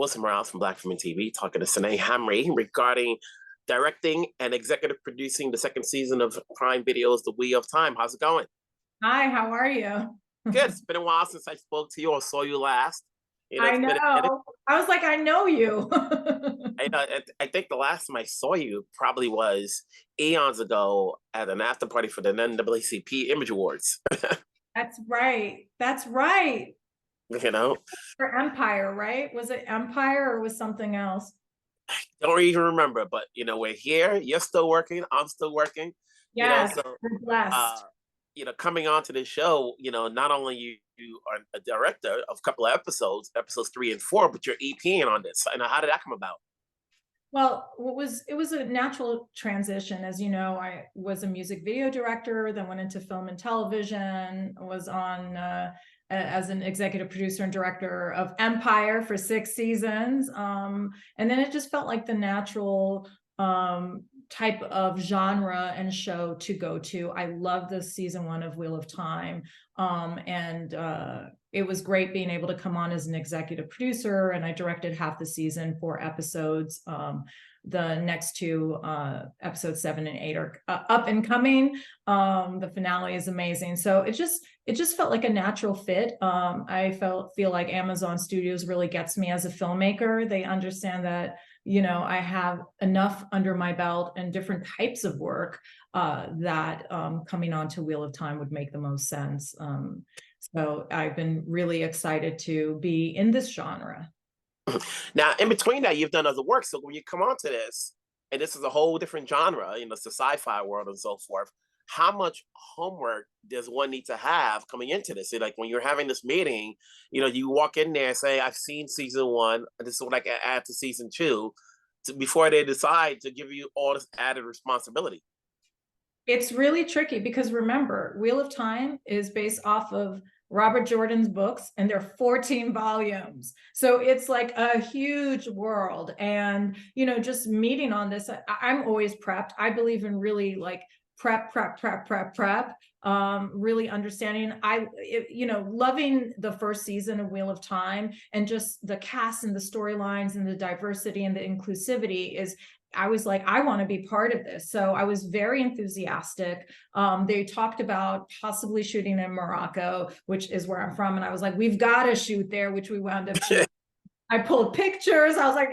Wilson Morales from Black Film TV, talking to Sanaa Hamri regarding directing and executive producing the second season of Prime Video's The Wheel of Time. How's it going? Hi, how are you? Good. It's been a while since I spoke to you or saw you last. I It's been a minute. know. I was like, I know you. I think the last time I saw you probably was eons ago at an after party for the NAACP Image Awards. That's right. That's right. you know, For Empire, right? Was it Empire or was something else? don't even remember, but we're here. You're still working. I'm still working. Yes, So we're uh, blessed. coming on to this show, not only you are a director of a couple of episodes 3 and 4, but you're EPing on this. And how did that come about? Well, it was a natural transition. As you know, I was a music video director, then went into film and television, was on as an executive producer and director of Empire for 6 seasons. And then it just felt like the natural type of genre and show to go to. I love the season 1 of Wheel of Time. And it was great being able to come on as an executive producer, and I directed half the season, 4 episodes. The next 2 episodes 7 and 8 are up and coming. The finale is amazing. So it just felt like a natural fit. I feel like Amazon Studios really gets me as a filmmaker. They understand that I have enough under my belt and different types of work that coming on to Wheel of Time would make the most sense. So I've been really excited to be in this genre. Now, in between that, you've done other work. So when you come onto this, and this is a whole different genre, it's the sci-fi world and so forth, how much homework does one need to have coming into this? Like when you're having this meeting, you walk in there and say, I've seen season 1, and this is what I can add to season 2, before they decide to give you all this added responsibility. It's really tricky because remember, Wheel of Time is based off of Robert Jordan's books, and they're 14 volumes. So it's like a huge world. And, just meeting on this, I'm always prepped. I believe in really like prep, really understanding. Loving the first season of Wheel of Time, and just the cast and the storylines and the diversity and the inclusivity I was like, I want to be part of this. So I was very enthusiastic. They talked about possibly shooting in Morocco, which is where I'm from. And I was like, we've got to shoot there, which we wound up shooting. I pulled pictures. I was like,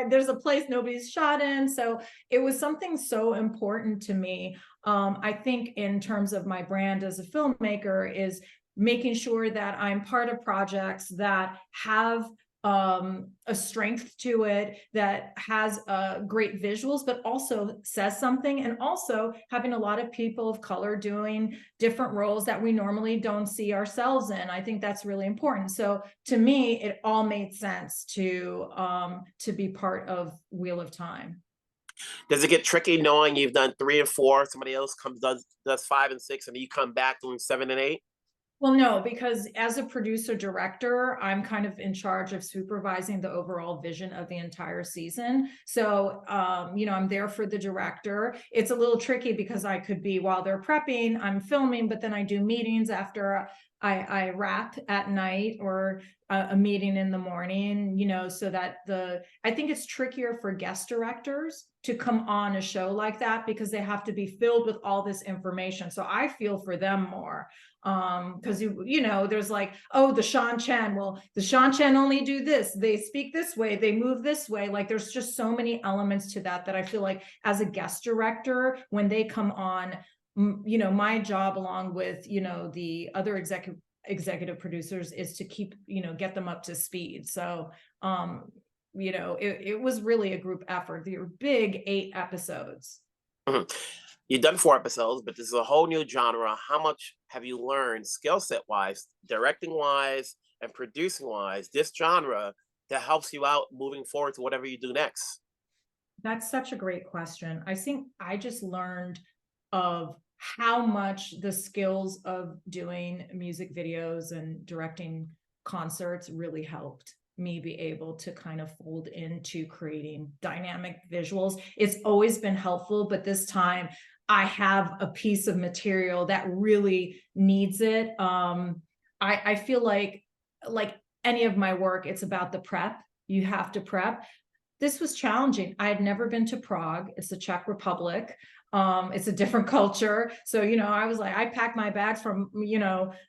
there's a place nobody's shot in. So it was something so important to me. I think in terms of my brand as a filmmaker is making sure that I'm part of projects that have a strength to it, that has great visuals, but also says something, and also having a lot of people of color doing different roles that we normally don't see ourselves in. I think that's really important. So to me, it all made sense to be part of Wheel of Time. Does it get tricky knowing you've done 3 and 4, somebody else does 5 and 6, and you come back doing 7 and 8? Well, no, because as a producer director, I'm kind of in charge of supervising the overall vision of the entire season. So, I'm there for the director. It's a little tricky because I could be, while they're prepping, I'm filming, but then I do meetings after I wrap at night, or a meeting in the morning, so that I think it's trickier for guest directors to come on a show like that because they have to be filled with all this information. So I feel for them more. Because there's like, oh, the Shan Chen, well, the Shan Chen only do this, they speak this way, they move this way. Like there's just so many elements to that I feel like as a guest director, when they come on, my job along with the other executive producers is to keep get them up to speed. So it was really a group effort. They were big 8 episodes. Mm-hmm. You've done 4 episodes, but this is a whole new genre. How much have you learned skill set wise, directing wise, and producing wise, this genre that helps you out moving forward to whatever you do next? That's such a great question. I think I just learned of how much the skills of doing music videos and directing concerts really helped me be able to kind of fold into creating dynamic visuals. It's always been helpful, but this time I have a piece of material that really needs it. I feel like any of my work, it's about the prep. You have to prep. This was challenging. I had never been to Prague. It's the Czech Republic. It's a different culture. So, I was like, I packed my bags from,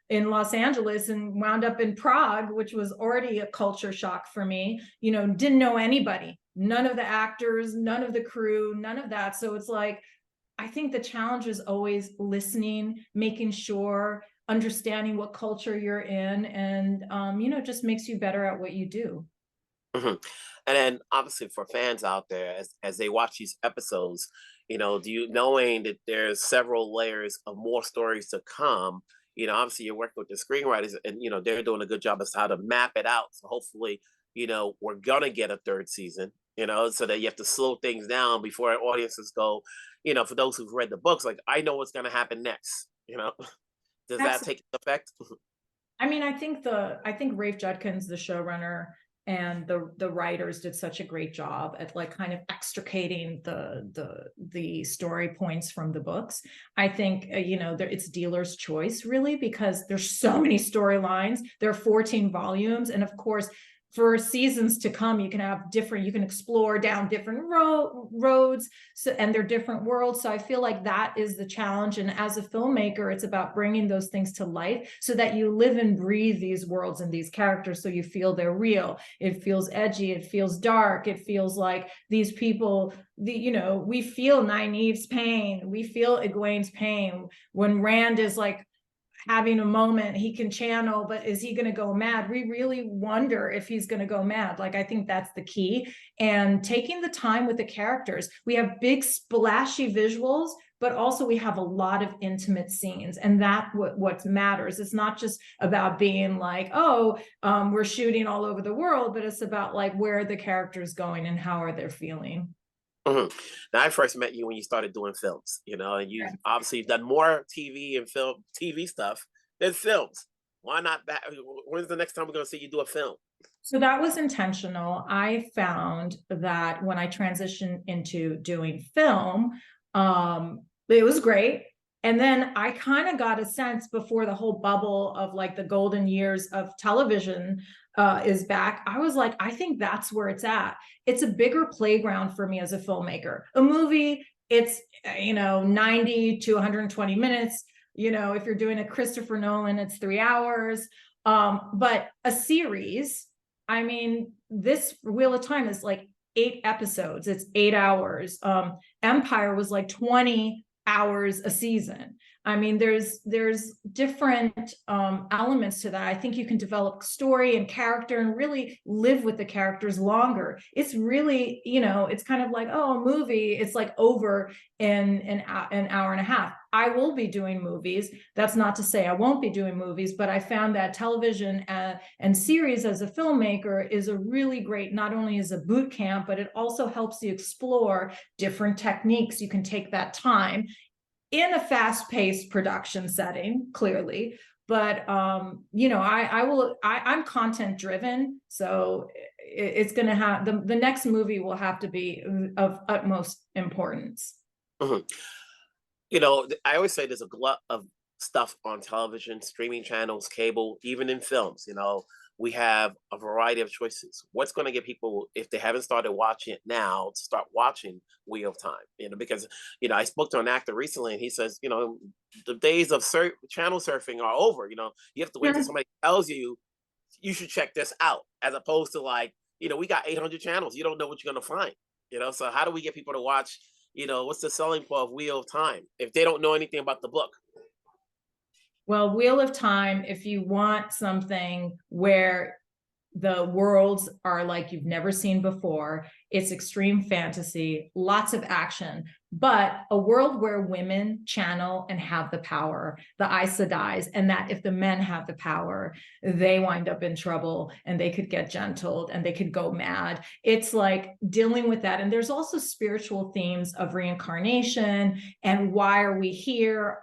in Los Angeles and wound up in Prague, which was already a culture shock for me. Didn't know anybody, none of the actors, none of the crew, none of that. So it's like, I think the challenge is always listening, making sure, understanding what culture you're in, and, just makes you better at what you do. Mhm. And then obviously for fans out there, as they watch these episodes, do you knowing that there's several layers of more stories to come, obviously you're working with the screenwriters and they're doing a good job as to how to map it out. So hopefully, we're gonna get a third season, so that you have to slow things down before audiences go, for those who've read the books, like I know what's gonna happen next, Does that take effect? I mean, I think Rafe Judkins, the showrunner, and the writers did such a great job at like kind of extricating the story points from the books. I think it's dealer's choice really, because there's so many storylines. There are 14 volumes, and of course, for seasons to come, you can explore down different roads, and they're different worlds. So I feel like that is the challenge. And as a filmmaker, it's about bringing those things to life so that you live and breathe these worlds and these characters, so you feel they're real. It feels edgy. It feels dark. It feels like these people, we feel Nynaeve's pain. We feel Egwene's pain. When Rand is like having a moment he can channel, but is he going to go mad? We really wonder if he's going to go mad. Like, I think that's the key. And taking the time with the characters. We have big splashy visuals, but also we have a lot of intimate scenes, and that's what matters. It's not just about being like, we're shooting all over the world, but it's about like where are the characters going and how are they feeling. Mhm. Now, I first met you when you started doing films, and you obviously have done more TV and film TV stuff than films. Why not back? When's the next time we're going to see you do a film? So that was intentional. I found that when I transitioned into doing film, it was great. And then I kind of got a sense before the whole bubble of like the golden years of television is back. I was like, I think that's where it's at. It's a bigger playground for me as a filmmaker. A movie, it's 90 to 120 minutes. If you're doing a Christopher Nolan, it's 3 hours. But a series, I mean, this Wheel of Time is like 8 episodes. It's 8 hours. Empire was like 20 hours a season. I mean, there's different elements to that. I think you can develop story and character and really live with the characters longer. It's really, it's kind of like, a movie. It's like over in an hour and a half. I will be doing movies. That's not to say I won't be doing movies, but I found that television and series as a filmmaker is a really great, not only as a boot camp, but it also helps you explore different techniques. You can take that time in a fast-paced production setting, clearly. But I'm content driven, so it's going to have the next movie will have to be of utmost importance. Mhm. I always say there's a glut of stuff on television, streaming channels, cable, even in films. We have a variety of choices. What's going to get people, if they haven't started watching it now, to start watching Wheel of Time? Because I spoke to an actor recently, and he says, the days of channel surfing are over. You have to wait till somebody tells you you should check this out, as opposed to like, we got 800 channels. You don't know what you're going to find. So how do we get people to watch? What's the selling point of Wheel of Time if they don't know anything about the book? Well, Wheel of Time, if you want something where the worlds are like you've never seen before, it's extreme fantasy, lots of action, but a world where women channel and have the power, the Aes Sedais, and that if the men have the power, they wind up in trouble and they could get gentled and they could go mad. It's like dealing with that. And there's also spiritual themes of reincarnation and why are we here?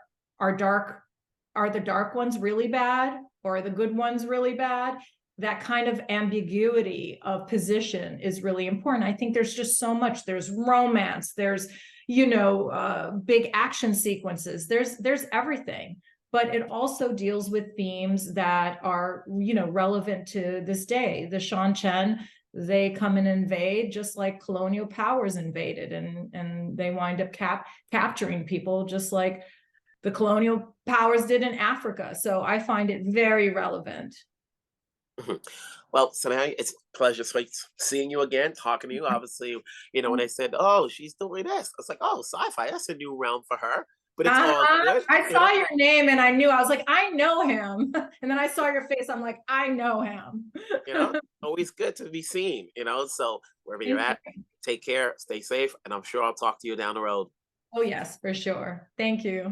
Are the dark ones really bad, or are the good ones really bad? That kind of ambiguity of position is really important. I think there's just so much. There's romance, there's big action sequences, there's everything, but it also deals with themes that are relevant to this day. The Shan Chen they come and invade, just like colonial powers invaded, and they wind up capturing people, just like the colonial powers did in Africa. So I find it very relevant. Mhm. Well, Sanaa, it's a pleasure seeing you again, talking to you. Obviously, when they said, "Oh, she's doing this," it's like, "Oh, sci-fi, that's a new realm for her." But it's all good, I saw your name and I knew, I was like, I know him. And then I saw your face, I'm like, I know him. you know. Always good to be seen. So wherever you're Thank at, you. take care, stay safe, and I'm sure I'll talk to you down the road. Oh, yes, for sure. Thank you.